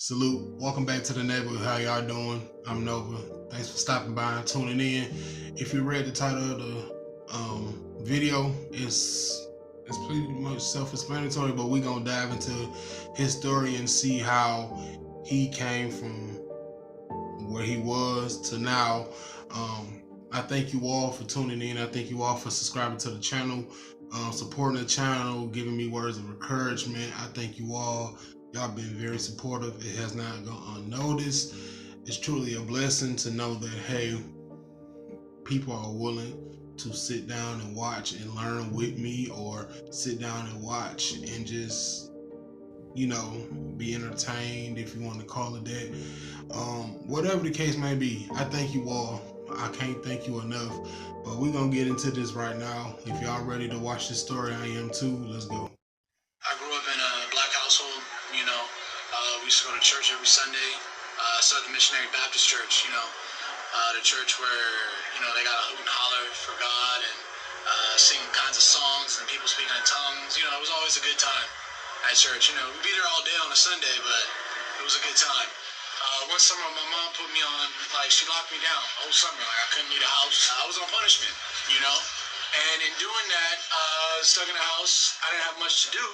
Salute. Welcome back to the neighborhood. How y'all doing? I'm Nova. Thanks for stopping by and tuning in. If you read the title of the video, it's pretty much self-explanatory, but we're gonna dive into his story and see how he came from where he was to now. I thank you all for tuning in. I thank you all for subscribing to the channel, supporting the channel, giving me words of encouragement. I thank you all. Y'all been very supportive. It has not gone unnoticed. It's truly a blessing to know that, hey, people are willing to sit down and watch and learn with me, or sit down and watch and just, be entertained, if you want to call it that. Whatever the case may be, I thank you all. I can't thank you enough. But we're going to get into this right now. If y'all ready to watch this story, I am too. Let's go. I grew up in a black household, we used to go to church every Sunday, Southern Missionary Baptist Church, the church where, they got a hoot and holler for God and singing kinds of songs and people speaking in tongues. It was always a good time at church. We'd be there all day on a Sunday, but it was a good time. One summer, my mom put me on, she locked me down the whole summer. I couldn't leave the house. I was on punishment, And in doing that, stuck in the house, I didn't have much to do.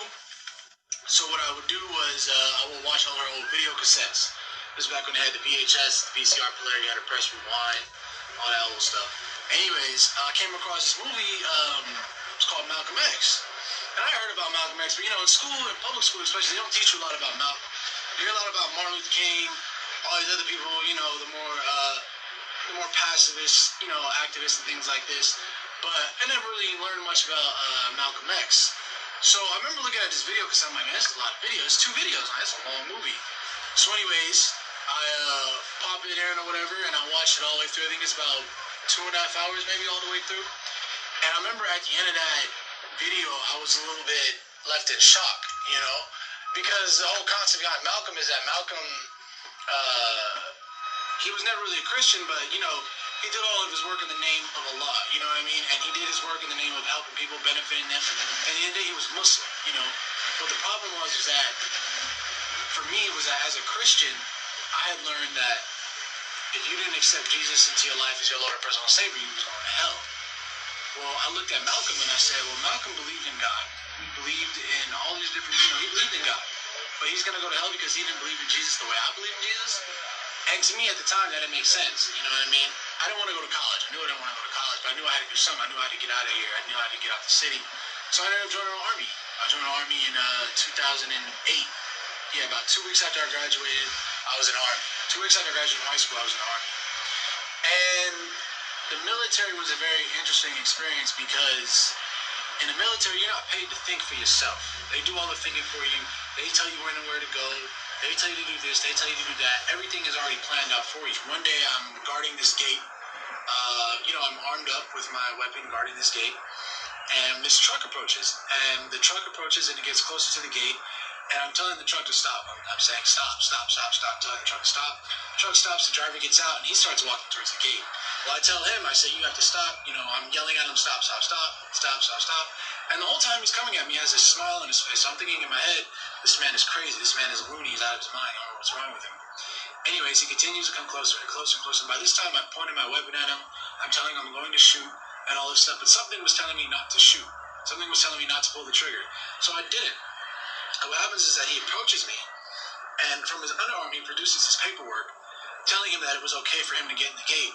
So what I would do was I would watch all her old video cassettes. This was back when they had the VHS, the VCR player, you had to press rewind, all that old stuff. Anyways, I came across this movie, it's called Malcolm X. And I heard about Malcolm X, but in school, in public school especially, they don't teach you a lot about Malcolm. You hear a lot about Martin Luther King, all these other people, the more pacifist, activists and things like this. But I never really learned much about Malcolm X. So I remember looking at this video because I'm like, man, that's a lot of videos. It's 2 videos. That's a long movie. So anyways, I pop it in or whatever, and I watched it all the way through. I think it's about 2.5 hours maybe all the way through. And I remember at the end of that video, I was a little bit left in shock, because the whole concept behind Malcolm is that Malcolm, he was never really a Christian, but, he did all of his work in the name of Allah, you know what I mean? And he did his work in the name of helping people, benefiting them. And at the end of the day, he was Muslim, But the problem was that, for me, was that as a Christian, I had learned that if you didn't accept Jesus into your life as your Lord and personal Savior, you was going to hell. Well, I looked at Malcolm and I said, well, Malcolm believed in God. He believed in all these different, he believed in God. But he's going to go to hell because he didn't believe in Jesus the way I believe in Jesus. And to me, at the time, that didn't make sense. You know what I mean? I didn't want to go to college. I knew I didn't want to go to college, but I knew I had to do something. I knew I had to get out of here. I knew I had to get out the city. So I ended up joining the Army. I joined the Army in 2008. Yeah, about 2 weeks after I graduated, I was in the Army. 2 weeks after I graduated from high school, I was in the Army. And the military was a very interesting experience because in the military, you're not paid to think for yourself. They do all the thinking for you. They tell you when and where to go. They tell you to do this, they tell you to do that. Everything is already planned out for you. One day I'm guarding this gate. I'm armed up with my weapon guarding this gate. And this truck approaches. And the truck approaches and it gets closer to the gate. And I'm telling the truck to stop. I'm saying stop, stop, stop, stop. Telling the truck to stop. The truck stops, the driver gets out, and he starts walking towards the gate. Well, I tell him, I say, you have to stop. I'm yelling at him, stop, stop, stop, stop, stop, stop. And the whole time he's coming at me, he has this smile on his face. So I'm thinking in my head, this man is crazy. This man is loony. He's out of his mind. I don't know what's wrong with him. Anyways, he continues to come closer and closer and closer. By this time, I'm pointing my weapon at him. I'm telling him I'm going to shoot and all this stuff. But something was telling me not to shoot. Something was telling me not to pull the trigger. So I didn't. And what happens is that he approaches me, and from his underarm, he produces his paperwork, telling him that it was okay for him to get in the gate.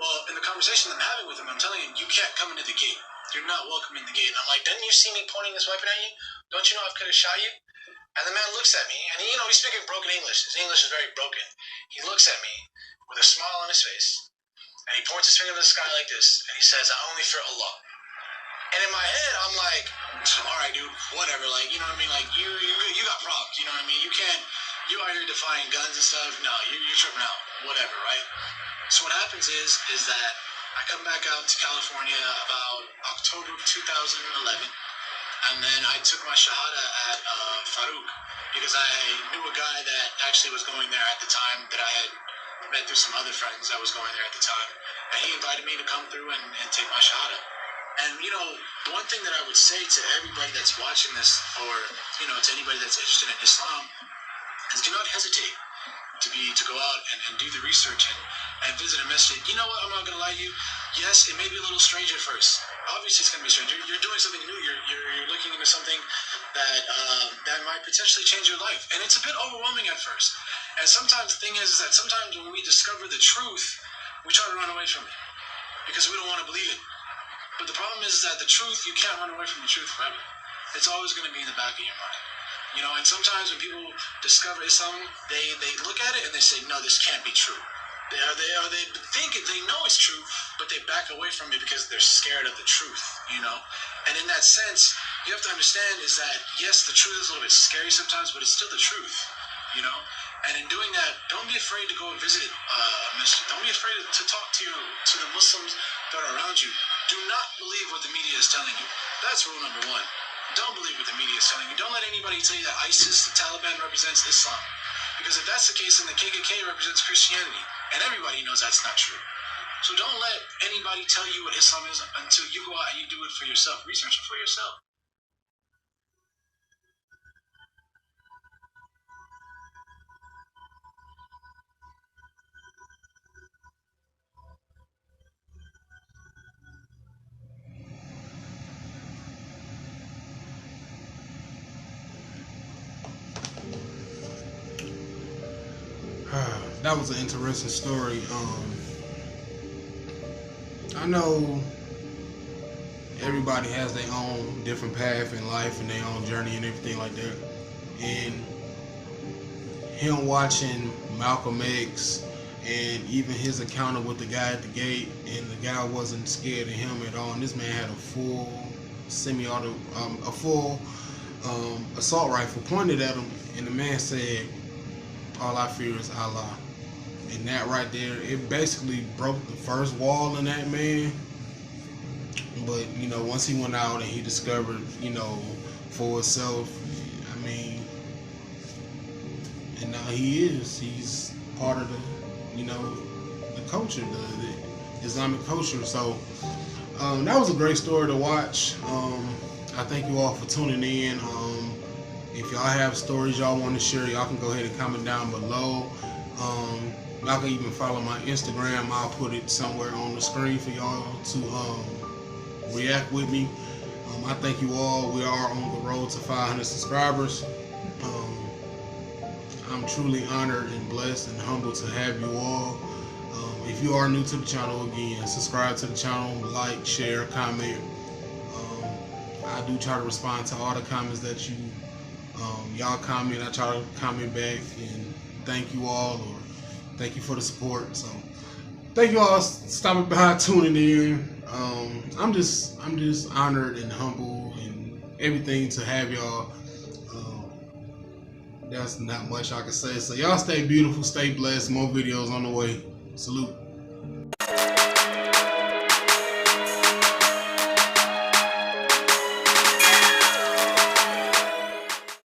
Well, in the conversation I'm having with him, I'm telling him, you can't come into the gate. You're not welcome in the gate. And I'm like, didn't you see me pointing this weapon at you? Don't you know I could have shot you? And the man looks at me, and he's speaking broken English. His English is very broken. He looks at me with a smile on his face, and he points his finger to the sky like this, and he says, I only fear Allah. And in my head, I'm like, all right, dude, whatever. You know what I mean? You got problems. You know what I mean? You out here defying guns and stuff. No, you're tripping out. Whatever, right? So what happens is that I come back out to California about October of 2011, and then I took my Shahada at Farouk because I knew a guy that actually was going there at the time that I had met through some other friends that was going there at the time, and he invited me to come through and take my Shahada. And, one thing that I would say to everybody that's watching this, or, to anybody that's interested in Islam, is do not hesitate. to go out and do the research and visit a masjid. You know what? I'm not gonna lie to you. Yes, it may be a little strange at first. Obviously, it's gonna be strange. You're doing something new. You're looking into something that might potentially change your life, and it's a bit overwhelming at first. And sometimes the thing is that sometimes when we discover the truth, we try to run away from it because we don't want to believe it. But the problem is that the truth, you can't run away from the truth forever. It's always going to be in the back of your mind. You know, and sometimes when people discover Islam, they look at it and they say, no, this can't be true. They think it, they know it's true, but they back away from it because they're scared of the truth, you know? And in that sense, you have to understand is that, yes, the truth is a little bit scary sometimes, but it's still the truth, you know? And in doing that, don't be afraid to go and visit a masjid. Don't be afraid to talk to the Muslims that are around you. Do not believe what the media is telling you. That's rule number one. Don't believe what the media is telling you. Don't let anybody tell you that ISIS, the Taliban, represents Islam. Because if that's the case, then the KKK represents Christianity. And everybody knows that's not true. So don't let anybody tell you what Islam is until you go out and you do it for yourself. Research it for yourself. That was an interesting story. I know everybody has their own different path in life and their own journey and everything like that. And him watching Malcolm X and even his encounter with the guy at the gate, and the guy wasn't scared of him at all. And this man had a full semi-auto, assault rifle pointed at him, and the man said, "All I fear is Allah." And that right there, it basically broke the first wall in that man. But, you know, once he went out and he discovered, you know, for himself, I mean, and now he's part of the, you know, the culture, the Islamic culture. So that was a great story to watch. I thank you all for tuning in. If y'all have stories y'all want to share, y'all can go ahead and comment down below. Y'all can even follow my Instagram. I'll put it somewhere on the screen for y'all to react with me. I thank you all. We are on the road to 500 subscribers. I'm truly honored and blessed and humbled to have you all. If you are new to the channel, again, subscribe to the channel, like, share, comment. I do try to respond to all the comments that y'all comment. I try to comment back and thank you all, or thank you for the support. So thank you all stopping by, tuning in. I'm just honored and humble and everything to have y'all. That's not much I can say. So y'all stay beautiful, stay blessed. More videos on the way. Salute.